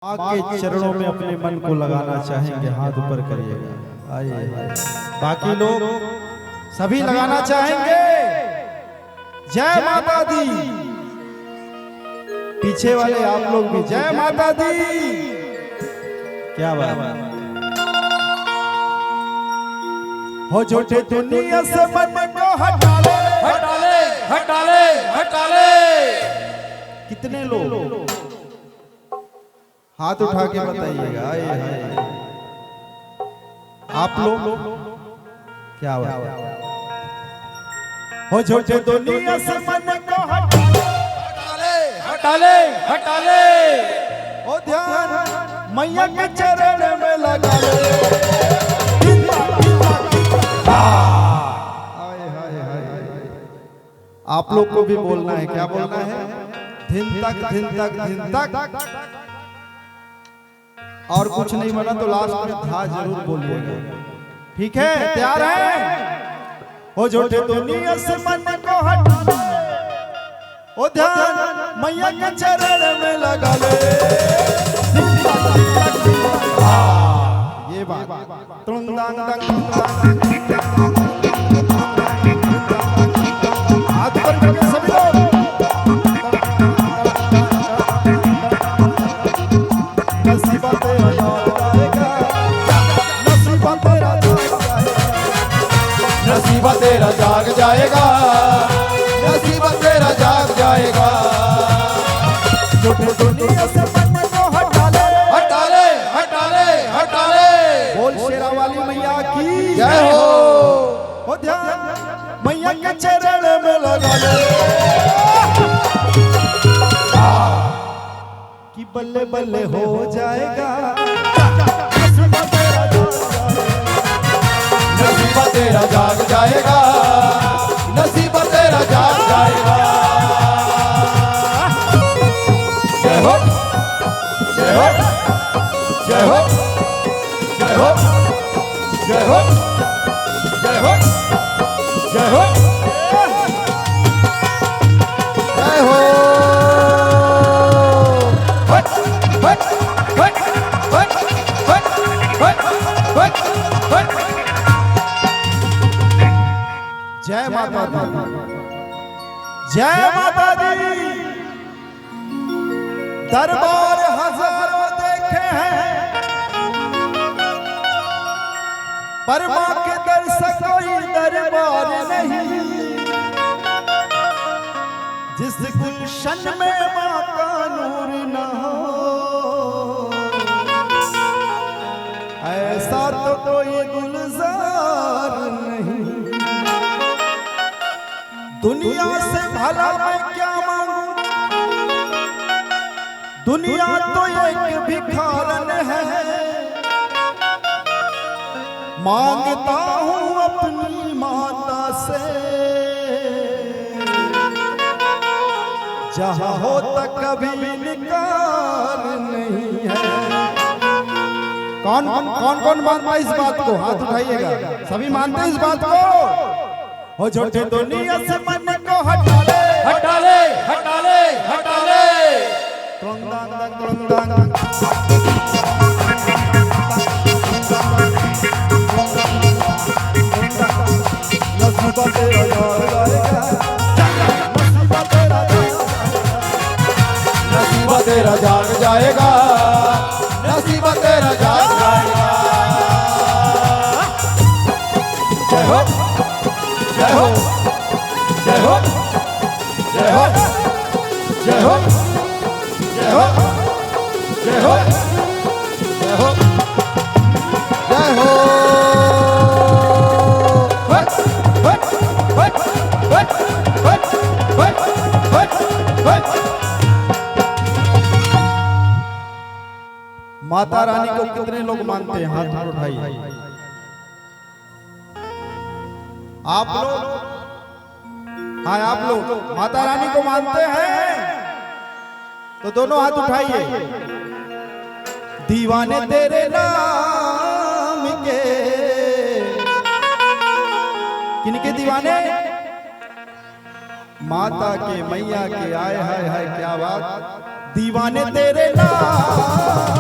माँ के चरणों में अपने मन को लगाना चाहेंगे, हाथ ऊपर करिएगा। आइए, बाकी लोग सभी लगाना चाहेंगे। जय माता दी। पीछे वाले आप लोग भी जय माता दी। क्या बात हो, झूठे दुनिया से मन को हटा ले, हटा ले, हटा ले, हटा ले। कितने लोग हाथ उठा के बताइएगा। आप लोग क्या बात हो, झूठे दुनिया से मन को हटा ले, हटा ले, हटा ले। ओ ध्यान मैया के चरण में लगा ले। आप लोग को भी बोलना है। क्या बोलना है? धिन तक, धिन तक, धिन तक। और कुछ नहीं बना तो लास्ट में था जरूर बोलिएगा। ठीक है, तैयार है? हो झूठे दुनिया से मन को हटा, ओ ध्यान मैया के चरण में लगा ले। ये बात हाथ पर करके सभी लोग नसीबा तेरा जाएगा, नसीबा तेरा जाएगा, नसीबा तेरा जाग जाएगा, नसीबा तेरा जाग जाएगा। झूठे दुनिया से मन को हटा ले, हटा ले, हटा ले, हटा ले। बोल शेरा वाली मैया की जय हो। हो ध्यान मैया के चरण में लगा ले कि बल्ले बल्ले हो जाएगा। नसीबा तेरा जाग जाएगा, नसीबा तेरा जाग जाएगा। जय हो, जय हो, जय हो, जय हो, जय हो, जय हो, जय हो, जय हो। जय माता दी, जय माता दी। दरबार हजारों देखे हैं, पर माँ के दर से कोई दरबार नहीं। जिस गुलशन में माँ का नूर न हो, ऐसा तो कोई गुलजार नहीं। दुनिया से भला मैं क्या मांगू, दुनिया तो एक भिखारन है। मांगता हूँ अपनी माता से, जहाँ हो तक कभी निकार नहीं है। कौन कौन कौन मानता है इस बात को? हाथ उठाइएगा। सभी मानते हैं इस बात को? हो झूठे दुनिया से मन को हटा ले, हटा ले, हटा ले, हटा ले। नसीबा तेरा जाएगा, नसीबा तेरा जाएगा, नसीबा तेरा जाग जाएगा, नसीबा तेरा जाग जाएगा। जय हो, जय हो, जय हो, जय हो, जय हो, जय हो, जय हो, जय हो, जय हो। माता रानी को कितने लोग मानते हैं? हाथ उठाइए। आप लोग? हाँ, आप लोग माता रानी को मानते हैं तो दोनों हाथ उठाइए। दीवाने तेरे नाम के, किनके दीवाने? माता के, मैया के। आए हाय हाय क्या बात। दीवाने तेरे नाम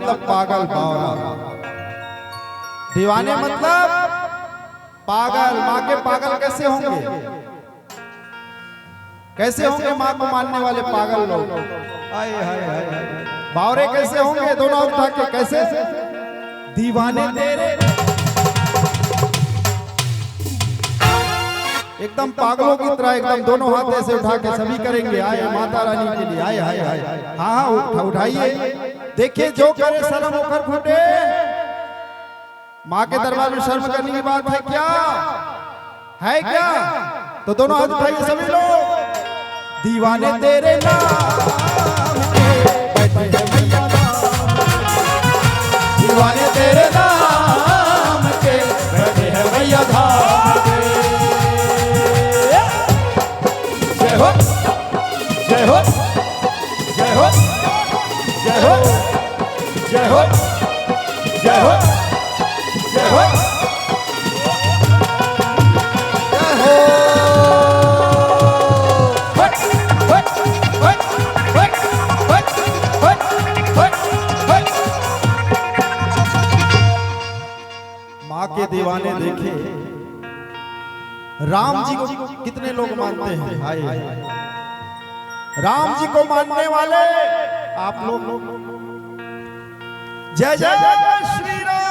मतलब पागल बावरा, दीवाने मतलब पागल। माँ के पागल कैसे होंगे? कैसे होंगे माँ को मानने वाले पागल लोग? हाय हाय हाय। बावरे कैसे होंगे? दोनों हाथ उठा के कैसे? दीवाने तेरे एकदम पागलों की तरह, एकदम दोनों हाथ ऐसे उठा के सभी करेंगे आए माता रानी के लिए। आए हाय हाय। हाँ हाँ उठाइए। देखिए जो करे शर्म होकर फूटे। माँ के दरबार में शर्म करने की बात है क्या? है क्या? तो दोनों हाथ उठाइए सभी लोग। दीवाने तेरे नाम के बैठे हैं भैया, दीवाने तेरे नाम के बैठे हैं भैया धाम के। जय हो जय हो जय हो जय हो जय हो जय हो जय हो के दीवाने देखे। राम जी को कितने लोग मानते हैं? हाय राम जी को मानने वाले आप लोग जय जय श्री राम।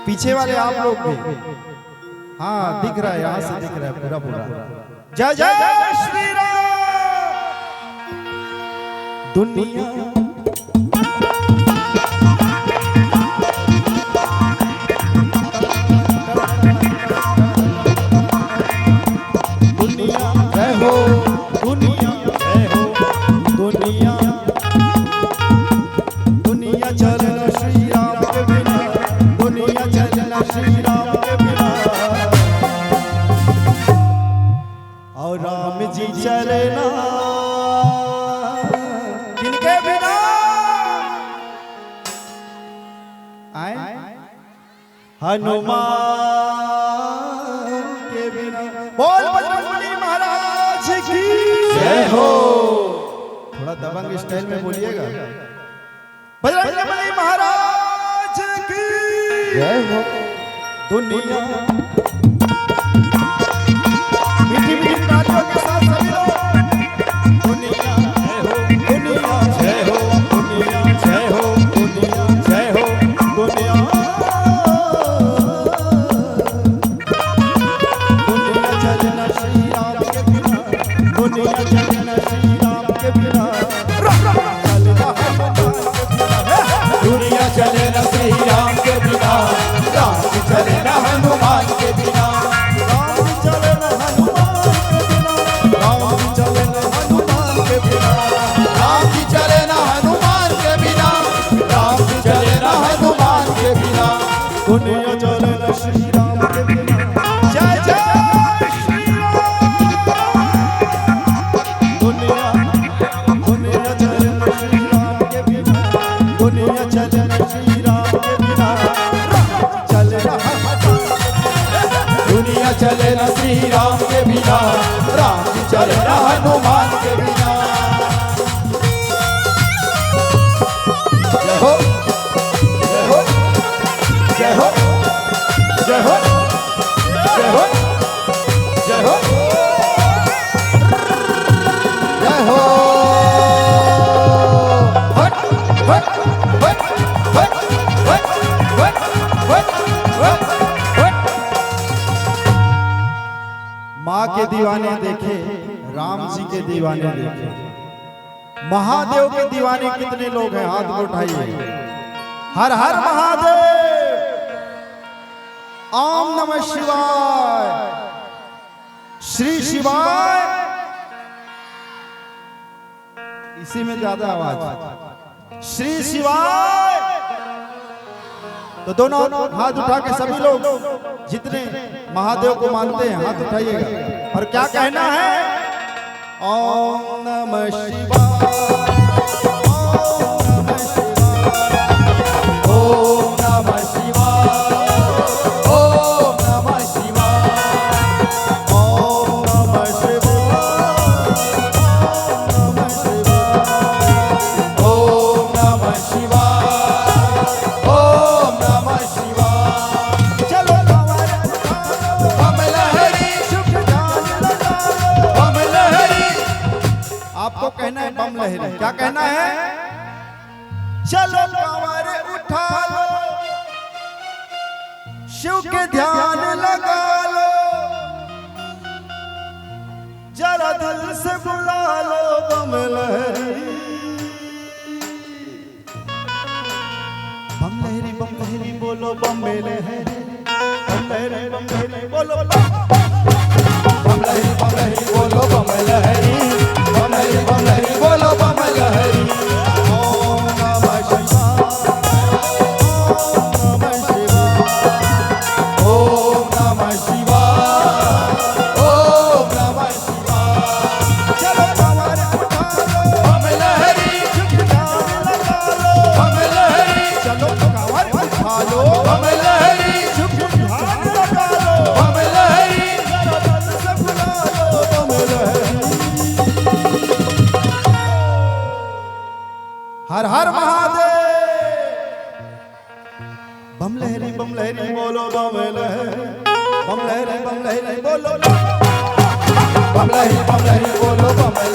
पीछे वाले आप लोग भी, हाँ दिख रहा है, यहां से दिख रहा है पूरा पूरा। जय जय श्री राम। दुनिया हनुमान के बिना। बोल बजरंगबली महाराज की जय हो। थोड़ा दबंग स्टाइल में बोलिएगा। बजरंगबली महाराज की जय हो। दुनिया मीठी मीठी तालियों के साथ सभी लोग। दुनिया जय हो, दुनिया जय हो, दुनिया जय हो, दुनिया जय हो, दुनिया दुनिया चले न श्री राम के बिना, राम चले न हनुमान के बिना, राम चले न हनुमान के बिना, राम चले न हनुमान के बिना, राम चले न हनुमान के बिना, राम चले न हनुमान के बिना। दुनिया चले न श्री राम के बिना। जय जय श्री राम। दुनिया दुनिया चले न श्री राम के बिना, दुनिया चले न श्री राम के बिना, चले दुनिया चले न श्री राम के बिना, राम चले न हनुमान के बिना। जय हो जय हो जय हो जय हो जय हो जय हो जय हो। हट हट हट हट हट हट हट हट हट। माँ के दीवाने देखे, राम जी के दीवाने देखे, महादेव के दीवाने कितने लोग हैं? हाथ को उठाइए। हर हर महादेव। ओम नमः शिवाय। श्री शिवाय। इसी में ज्यादा आवाज। श्री शिवाय। तो दोनों हाथ उठा के सभी लोग जितने महादेव को मानते हैं हाथ उठाइएगा और क्या कहना है? ओम नमः शिवाय। ओम नमः शिवाय। ओम नमः शिवाय। ओम नमः शिवाय। ओम नमः शिवाय। ओम शिव के ध्यान लगा लो, जरा दिल से बुला लो बम लहरी। बम लहरी बोलो बम लहरी, बम लहरी बोलो बम लहरी बोलो बम लहरी, बम लहरी बोलो बम लहरी। ओम नमः शिवाय, ओम नमः शिवाय, ओम नमः शिवाय। चलो कमर उठा लो बम लहरी, ध्यान लगा लो बम लहरी। चलो कमर उठा लो बम लहरी, ध्यान लगा लो बम लहरी। जरा दिल से बुला लो बम लहरी। हर हर महादेव। बम लहरी बोलो बम लहरी, बम लहरी बोलो बम लहरी बोलो बम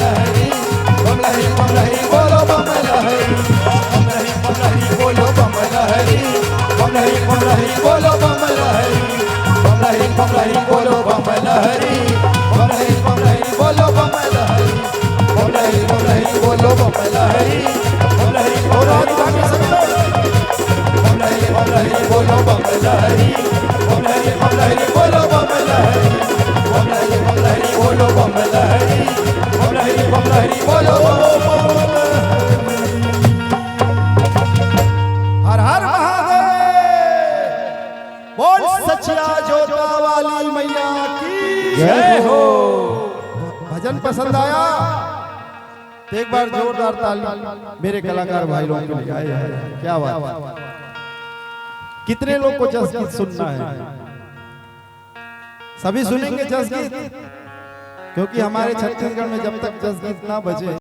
लहरी, बम लहरी बोलो बम लहरी, बम लहरी बोलो बम लहरी, बम लहरी बोलो बम लहरी, बम लहरी बोलो बम लहरी, बम लहरी बोलो बम लहरी, बम लहरी बोलो बम लहरी, बम लहरी बोलो बम लहरी, बम लहरी बोलो बम लहरी, बम लहरी बोलो बम लहरी, बम लहरी बोलो बम लहरी, बम लहरी बोलो बम लहरी। हर हर महादेव। बोल सच्चा जोता वाली मैया की जय हो। भजन पसंद आया तो एक बार जोरदार ताली मेरे कलाकार भाई लोगों के लिए। क्या बात। कितने लोग को जस गीत सुनना है? सभी सुनेंगे जस गीत, क्योंकि हमारे छत्तीसगढ़ में जब तक जस गीत ना बजे